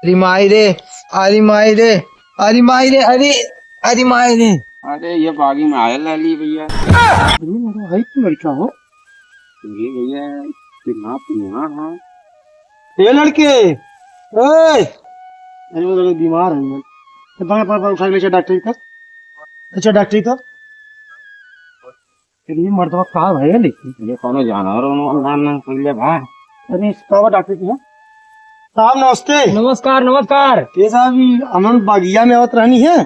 अरे माई रे, अरे माई रे, अरे माई रे, अरे अरे माई रे। अरे ये बागी में आयल ली भैया। अरे मेरा भाई क्यों लड़का हो? ये भैया कितना पुराना है। ये लड़के, ओए, अरे वो लोग बीमार हैं। तो पर उठा के ले चल डॉक्टरी तक। अच्छा डॉक्टरी तक। फिर ये मर्दवा कहाँ है लेकिन? ये कौन जानवर उन्होंने पहले भाई। अरे कहाँ डॉक्टरी की है? साहब नमस्ते। नमस्कार नमस्कार। ये साहब हम बागिया में आवत रहनी है।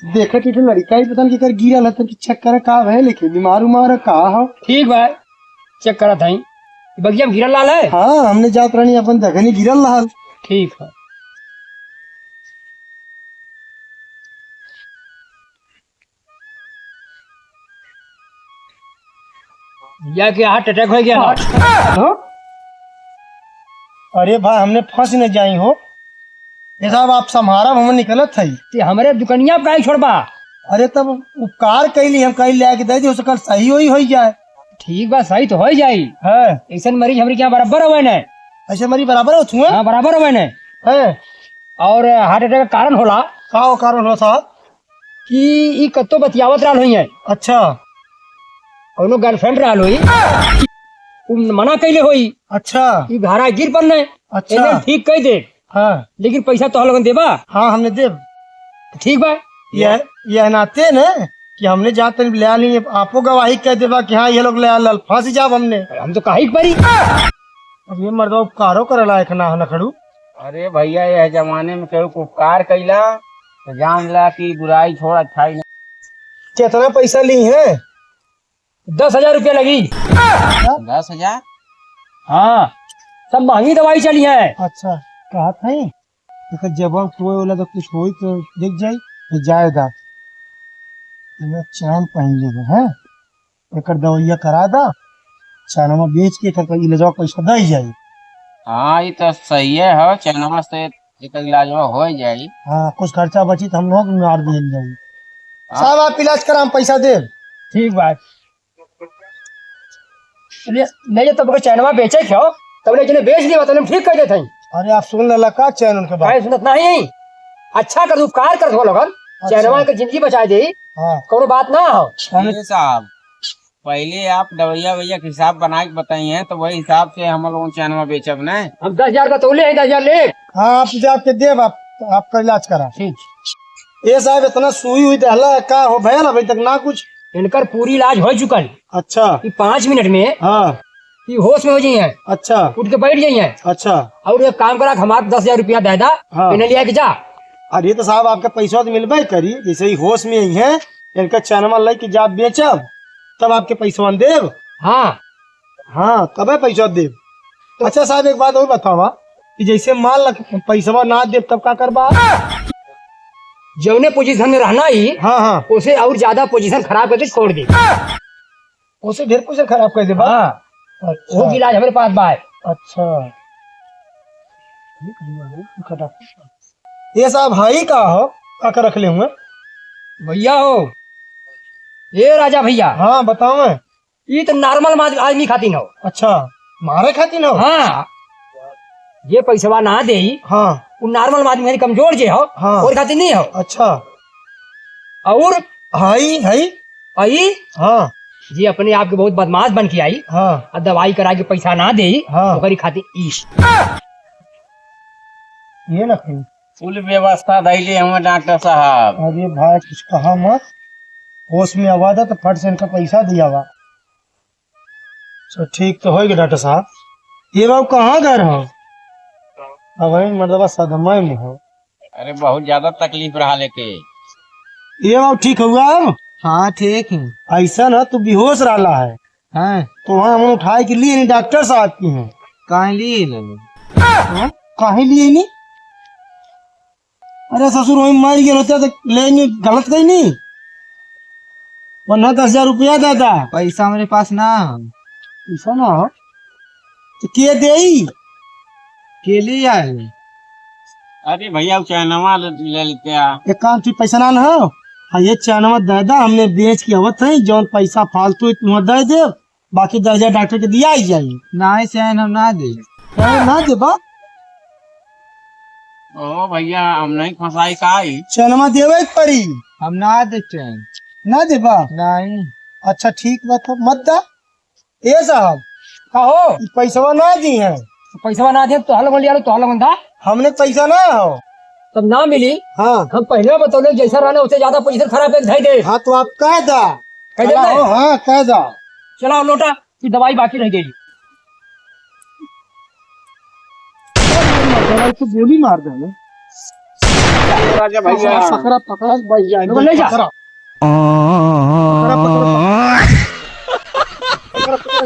देखा कि लड़का ही पता नहीं कर गिरा लता कि चेक करे का है लेकिन बीमार उमार का हो। ठीक बा, चेक करा था बगिया में गिरल लाल है। हाँ हमने जात रहनी अपन देखनी गिरल लाल। ठीक है। या के हार्ट अटैक हो गया हाँ? अरे भाई हमने फंस न जाई हो। ये साहब आप सम्हारा हम निकलत थी। ते हमारे दुकनिया पे काहे छोड़बा। अरे तब उपकार कैली हम कहीं ले के दे दी हो सकल सही हो जाए। ठीक बा, सही तो हो जाई। है ऐसा मरीज हमारे क्या बराबर हो ने। ऐसे मरी बराबर हो छुए हाँ बराबर हो ने। है। और हार्ट अटैक का कारण होला का हो कारण हो साहब? कि ई कत्तो बतियावत रहल होई है। अच्छा कोनो गर्लफ्रेंड रहल होई, उ मना कैले होई अच्छा कि घरा गिर पड़ने। अच्छा। इन्हें ठीक कह दे, हाँ लेकिन पैसा तो लोगन देबा। हाँ हमने दे। ठीक बा। यह नाते न कि हमने जाते ले आली आपको गवाही कह देबा कि हाँ ये लोग ले आल फंस जाब हमने। हम तो कही परी। अब ये मर्दवा उपकारो करे लायक ना हो न खड़ू। अरे भैया यह जमाने में केहू को उपकार कैला तो जान ला कि बुराई छोड़ अच्छाई नहीं। कितना पैसा ली है? 10,000 रुपया लगी। 10,000? हाँ, सब महंगी दवाई चली है। अच्छा कहा था जब कोई वाला तो कुछ हो तो दिख जाये जाएगा। चैन पहन लेगा है एक दवाइया करा दा चैनमा बेच के ले जाओ पैसा दे जाये। हाँ ये तो सही है हो चैनवा से एक इलाज हो जाये। हाँ कुछ खर्चा बची तो हम लोग मार दे जाये। साहब आप इलाज करा हम पैसा दे। ठीक बात। ले जा तब चैनवा बेचे क्यों, तब ले बेच दिया तब ठीक कर देते। अरे आप सुन लला का चैन उनके बाद सुनत नहीं। अच्छा कर उपकार कर दो लोगन। चैनवा की जिंदगी बचा दे। हाँ कोनो बात ना हो। साहब पहले आप दवाइया वैया के हिसाब बना के बताइए तो वही हिसाब से हम लोग चैनवा बेचब न। हम 10,000 का तो ले 10,000 ले। हाँ आपके देव आपका इलाज करा। ठीक। ये साहब इतना सुई हुई दहला का हो भैया अभी तक ना कुछ। इनकर पूरी इलाज हो चुकल। अच्छा 5 मिनट में हाँ ये होश में हो जाइए। अच्छा उठ के बैठ जाइए। अच्छा और एक काम करा हमारे 10,000 रुपया दे दा। हाँ। इन्हें लिया के जा। अरे तो साहब आपका पैसा तो मिलबे करी जैसे ही होश में ही है इनका चैनवा लाई के जा बेचब तब आपके पैसा देव। हाँ हाँ तब पैसा देव। अच्छा साहब एक बात और बतावा कि जैसे मान ल पैसा ना देव तब का करबा? जौने पोजीशन में रहना ही हाँ हाँ उसे और ज्यादा पोजीशन खराब करके छोड़ दे। उसे ढेर पैसा खराब कर देबा। हाँ। अच्छा वो इलाज हमारे पास बा। अच्छा ये साहब हाई का हो का रख ले हुए भैया हो ये राजा भैया। हाँ बताओ। ये तो नॉर्मल आदमी खातिर हो। अच्छा मारे खातिर हो। हाँ ये पैसा ना दे हाँ वो नॉर्मल आदमी कमजोर जे हो। हाँ। और खातिर नहीं हो। अच्छा और हाई हाई आई हाँ जी अपने आप के बहुत बदमाश बन के आई हाँ और दवाई करा के पैसा ना दे। हाँ। तो खातिर ये ना फुल व्यवस्था दैले हमें डॉक्टर साहब। अरे भाई कुछ कहा मत होश में आवाज है तो फट से इनका पैसा दिया हुआ। तो ठीक तो होगी डॉक्टर साहब। ये बाबू कहाँ गए हो? अब मतलब सदमा में हो। अरे बहुत ज्यादा तकलीफ रहा लेके। ये बाबू ठीक हुआ अब? हाँ ठीक है। ऐसा ना तू बेहोश रहा है। हाँ तो वहाँ हम उठाए के लिए नहीं डॉक्टर साहब की हैं। कहाँ लिए कहीं लिए नहीं? अरे ससुर वही मर गए होते तो लेंगे गलत कहीं नहीं वरना 10,000 रुपया दादा पैसा मेरे पास ना। ऐसा ना हो तो के दे के लिए आए? अरे भैया चैनवा ले लेते आ। एक काम ठीक पैसा ना हो। हाँ ये चैनवा दादा हमने बेच के आवत है जो पैसा फालतू इतना दे दे बाकी 10,000 डॉक्टर के दिया ही जाये। ना से हम ना दे ना दे बा ओ भैया हम नहीं फंसाई काई। चनमा देवे के पड़ी। हम ना देते हैं। ना देबा? नहीं। अच्छा ठीक बात है, मत दा। ए साहब कहो ई पैसवा ना दी है। पैसा ना दे तो हल लिया तो हल था हमने पैसा ना हो। तब ना मिली। हाँ हम पहले बतौले जैसा रहना उससे ज्यादा पोजीशन खराब है दे हाँ तो आप कह दा। कह देते हैं? हाँ कह दा। चलाओ लोटा की दवाई बाकी रह गई। तो गोली मार दे। राजा भैया पकड़ा पकड़ा भैया, ले जा। पकड़ा पकड़ा पकड़ा।